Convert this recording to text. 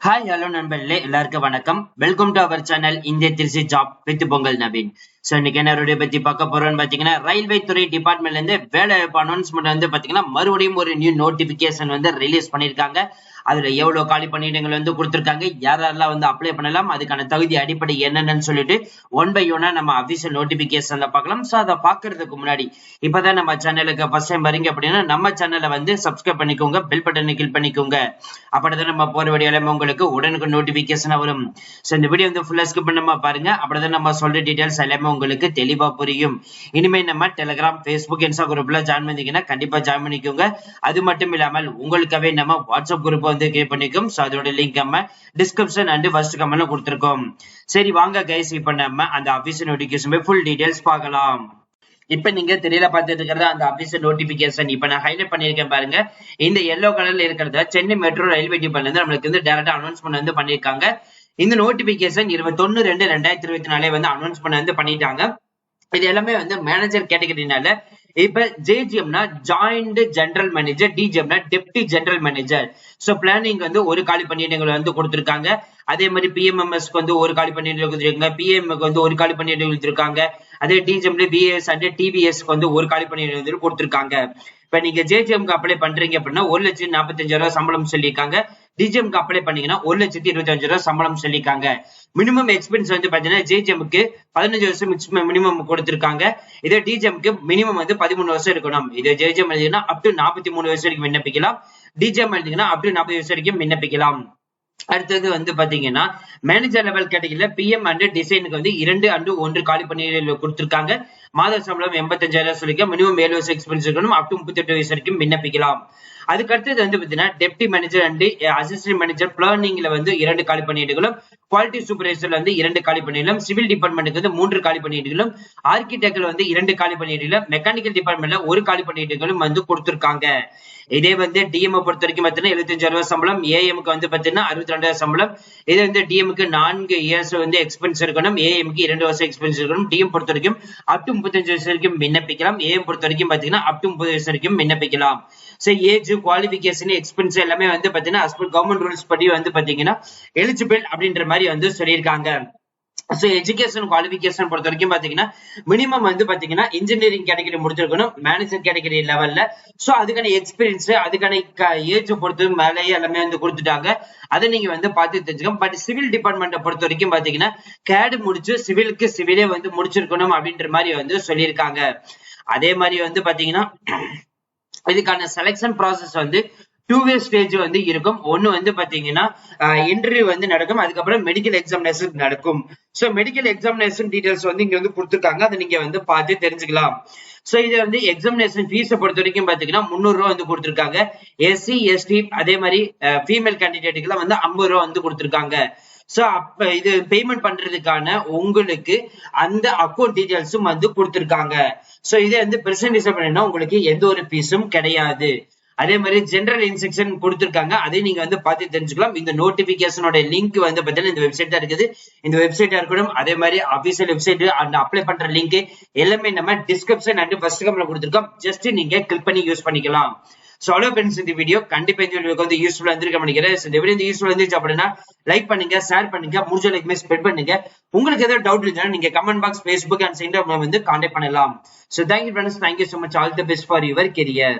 Hi hello நண்பர்களே, எல்லாருக்கும் வணக்கம். வெல்கம் டு அவர் சேனல் இந்திய Trichy job with Pongal Naveen. So இன்னைக்கு என்ன பத்தி பார்க்க போறோம்னு பாத்தீங்கன்னா, ரயில்வே துறை டிபார்ட்மெண்ட்ல இருந்து வேலை வாய்ப்பு அனௌன்ஸ்மெண்ட் வந்து பாத்தீங்கன்னா மறுபடியும் ஒரு நியூ நோட்டிபிகேஷன் வந்து ரிலீஸ் பண்ணிருக்காங்க. அதுல எவ்வளவு காலி பணியிடங்கள் வந்து கொடுத்திருக்காங்க, யாரெல்லாம் வந்து அப்ளை பண்ணலாம், அதுக்கான தகுதி அடிப்படை என்னன்னு சொல்லிட்டு ஒன் பை ஒன்னா நம்ம அபிஷியல் நோட்டிபிகேஷன்ல பார்க்கலாம். சோ அதை பாக்குறதுக்கு முன்னாடி இப்பதான் நம்ம சேனலுக்கு ஃபர்ஸ்ட் டைம் வரீங்க அப்படின்னா நம்ம சேனலை வந்து சப்ஸ்கிரைப் பண்ணிக்கோங்க, பெல் பட்டனை கிளிக் பண்ணிக்கோங்க. அப்படிதான் நம்ம போற வீடியோ எல்லாமே உங்களுக்கு உடனுக்கு நோட்டிபிகேஷன் வரும். சோ இந்த வீடியோ வந்து ஃபுல்லா ஸ்கிப் பண்ணாம பாருங்க, அப்படிதான் நம்ம சொல்ற டீடைல்ஸ் எல்லாமே உங்களுக்கு தெளிவா புரியும். இனிமே நம்ம டெலிகிராம், ஃபேஸ்புக், இன்ஸ்டா குரூப்ல ஜாயின் பண்ணீங்கன்னா கண்டிப்பா ஜாயின் பண்ணிக்கோங்க. அது மட்டும் இல்லாமல் உங்களுக்காகவே நம்ம வாட்ஸ்அப் குரூப் வந்து கிரியேட் பண்ணிக்கோம். சோ அதோட லிங்க் நம்ம டிஸ்கிரிப்ஷன் அண்ட் ஃபர்ஸ்ட் கமெண்ட்ல கொடுத்திருக்கோம். சரி வாங்க கைஸ், இப்ப நம்ம அந்த ஆபீஸ் நோட்டிபிகேஷன் ஃபுல் டீடைல்ஸ் பார்க்கலாம். இப்ப நீங்க தெரியல பார்த்துட்டு இருக்கிறது அந்த ஆபீஸ் நோட்டிபிகேஷன். இப்ப நான் ஹைலைட் பண்ணிருக்கேன் பாருங்க. இந்த எல்லோ கலர்ல இருக்கிறத சென்னை மெட்ரோ ரயில்வே டிபார்ட்மெண்ட்ல இருந்து நம்மளுக்கு வந்து டைரக்டா அனௌன்ஸ்மெண்ட் வந்து பண்ணிருக்காங்க. இந்த நோட்டிபிகேஷன் 21/2/2024 வந்து அனௌன்ஸ்மெண்ட் வந்து பண்ணிட்டாங்க. இது எல்லாமே வந்து மேனேஜர் கேட்டகரினால இப்ப ஜேஜிஎம்னா ஜாயிண்ட் ஜெனரல் மேனேஜர், டிஜிஎம்னா deputy general manager. So planning வந்து ஒரு காலி பணியிடங்கள் வந்து கொடுத்திருக்காங்க. அதே மாதிரி பிஎம்எம்எஸ்க்கு வந்து ஒரு காலி பணியிடங்கள் கொடுத்திருக்காங்க, பிஎம்க்கு வந்து ஒரு காலி பணியிடங்கள் கொடுத்திருக்காங்க. அதே டிஜிஎம்ல பிஎஸ் அண்ட் டிபிஎஸ்க்கு வந்து ஒரு காலி பணியிடங்கள் வந்து கொடுத்திருக்காங்க. இப்ப நீங்க ஜேஜிஎம்க்கு அப்ளை பண்றீங்க அப்படின்னா 1,45,000 சம்பளம் சொல்லியிருக்காங்க. டிஜிஎம்க்கு அப்ளை பண்ணீங்கன்னா 1,25,000 சம்பளம் சொல்லியிருக்காங்க. மினிமம் எக்ஸ்பென்ஸ் வந்து பாத்தீங்கன்னா ஜேஜிஎம்க்கு 15 வருஷம் மினிமம் கொடுத்திருக்காங்க. இதே டிஜிஎம்க்கு மினிமம் வந்து 13 வருஷம் இருக்கணும். இதே ஜேஜிஎம் எழுதினா அப் டு 43 வருஷம் வரைக்கும் விண்ணப்பிக்கலாம். டிஜிஎம் எழுதினா அப் டு 40 வருஷம் வரைக்கும் விண்ணப்பிக்கலாம். அடுத்தது வந்து பாத்தீங்கன்னா மேனேஜர் லெவல் கேட்டகரியில பிஎம் அண்ட் டிசைனுக்கு வந்து 2/1 காலி பணியிடங்கள் கொடுத்திருக்காங்க. மாத சம்பளம் 85,000 சொல்லிக்க, மினிமம் 7 வருஷம் எக்ஸ்பீரியன்ஸ் இருக்கணும், அப் டு 38 வயசு வரைக்கும் விண்ணப்பிக்கலாம். அதுக்கு அடுத்தது வந்து பாத்தீங்கன்னா deputy manager and assistant manager பிளானிங்ல வந்து 2 காலி பணியிடங்களும், குவாலிட்டி சூப்பர்வைசர்ல வந்து 2 காலி பணியிடங்களும், சிவில் டிபார்ட்மெண்ட்டுக்கு வந்து 3 காலி பணியிடங்களும், ஆர்கிடெக்ட்ல வந்து 2 காலி பணியிடங்களும், மெக்கானிக்கல் டிபார்ட்மெண்ட்ல 1 காலி பணியிடங்களும் வந்து கொடுத்திருக்காங்க. இதே வந்து டிஎம் பொறுத்த வரைக்கும் பாத்தீங்கன்னா 75,000 சம்பளம், ஏஎம்க்கு வந்து பாத்தீங்கன்னா 62,000 சம்பளம். இதே வந்து டிஎம்க்கு 4 இயர்ஸ் வந்து எக்ஸ்பென்ஸ் இருக்கணும், ஏஎம்க்கு 2 வருஷம் எக்ஸ்பென்ஸ் இருக்கணும். டிஎம் பொறுத்த வரைக்கும் அப் டு 35 வயசு வரைக்கும் விண்ணப்பிக்கலாம். ஏஎம் பொறுத்த வரைக்கும் பாத்தீங்கன்னா அப் டு 30 வயசு வரைக்கும் விண்ணப்பிக்கலாம். சோ ஏஜ், குவாலிபிகேஷன், எக்ஸ்பென்ஸ் எல்லாமே வந்து பாத்தீங்கன்னா as per கவர்மெண்ட் ரூல்ஸ் படி வந்து பாத்தீங்கன்னா எலிஜிபிள் அப்படின்ற மாதிரி வந்து சொல்லியிருக்காங்க. சோ எஜுகேஷன் குவாலிபிகேஷன் பொறுத்த வரைக்கும் பாத்தீங்கன்னா மினிமம் வந்து பாத்தீங்கன்னா இன்ஜினியரிங் கேட்டகரி முடிச்சிருக்கணும், மேனேஜர் கேட்டகரி லெவல்ல. சோ அதுக்கான எக்ஸ்பீரியன்ஸ், அதுக்கான ஏஜ் பொறுத்து மேலேயே எல்லாமே வந்து கொடுத்துட்டாங்க. அதை நீங்க வந்து பார்த்து தெரிஞ்சுக்கோங்க. பட் சிவில் டிபார்ட்மெண்ட்டை பொறுத்த வரைக்கும் பாத்தீங்கன்னா கேடு முடிச்சு சிவிலுக்கு சிவிலே வந்து முடிச்சிருக்கணும் அப்படின்ற மாதிரி வந்து சொல்லியிருக்காங்க. அதே மாதிரி வந்து பாத்தீங்கன்னா இதுக்கான செலக்ஷன் ப்ராசஸ் வந்து 2-way ஸ்டேஜ் வந்து இருக்கும். ஒன்னு வந்து பாத்தீங்கன்னா இன்டர்வியூ வந்து நடக்கும், அதுக்கப்புறம் மெடிக்கல் எக்ஸாமினேஷன் நடக்கும். சோ மெடிக்கல் எக்ஸாமினேஷன் டீடைல்ஸ் வந்து இங்க வந்து கொடுத்துருக்காங்க, அதை நீங்க வந்து பார்த்து தெரிஞ்சுக்கலாம். சோ இது வந்து எக்ஸாமினேஷன் ஃபீஸை பொறுத்த வரைக்கும் பாத்தீங்கன்னா 300 ரூபாய் வந்து கொடுத்துருக்காங்க. எஸ்சி, எஸ்டி அதே மாதிரி ஃபீமேல் கேண்டிடேட்டுக்கு எல்லாம் வந்து 50 ரூபாய் வந்து கொடுத்துருக்காங்க. சோ அப்ப இது பேமெண்ட் பண்றதுக்கான உங்களுக்கு அந்த அக்கௌண்ட் டீடைல்ஸும் வந்து கொடுத்துருக்காங்க. சோ இதை வந்து பிரசன்ட் பண்ணினா உங்களுக்கு எந்த ஒரு ஃபீஸும் கிடையாது. அதே மாதிரி ஜெனரல் இன்ஸ்ட்ரக்ஷன் கொடுத்திருக்காங்க, அதை நீங்க வந்து பார்த்து தெரிஞ்சுக்கலாம். இந்த நோட்டிபிகேஷனோட லிங்க் வந்து பாத்தீங்கன்னா இந்த வெப்சைட் தான் இருக்குது. இந்த வெப்சைட்டா இருக்கணும், அதே மாதிரி அபிஷியல் வெப்சைட் அண்ட் அப்ளை பண்ற லிங்க் எல்லாமே நம்ம டிஸ்கிரிப்ஷன் அண்ட் ஃபர்ஸ்ட் கமெண்ட்ல கொடுத்திருக்கோம். ஜஸ்ட் நீங்க கிளிக் பண்ணி யூஸ் பண்ணிக்கலாம். சோ அவ்வளவு ஃப்ரெண்ட்ஸ், இந்த வீடியோ கண்டிப்பா இந்த வீடியோக்கு வந்து யூஸ்ஃபுல்லா இருந்திருக்க நினைக்கிறேன். இந்த வீடியோ வந்து யூஸ்ஃபுல்லா இருந்துச்சு அப்படின்னா லைக் பண்ணுங்க, ஷேர் பண்ணுங்க, முடிஞ்ச லைக் ஸ்ப்ரெட் பண்ணுங்க. உங்களுக்கு ஏதாவது டவுட் இருந்துச்சுன்னா நீங்க கமெண்ட் பாக்ஸ், ஃபேஸ்புக் அண்ட் இன்ஸ்டாகிராம்ல வந்து கான்டாக்ட் பண்ணலாம். So thank you friends, thank you so much, all the best for your career.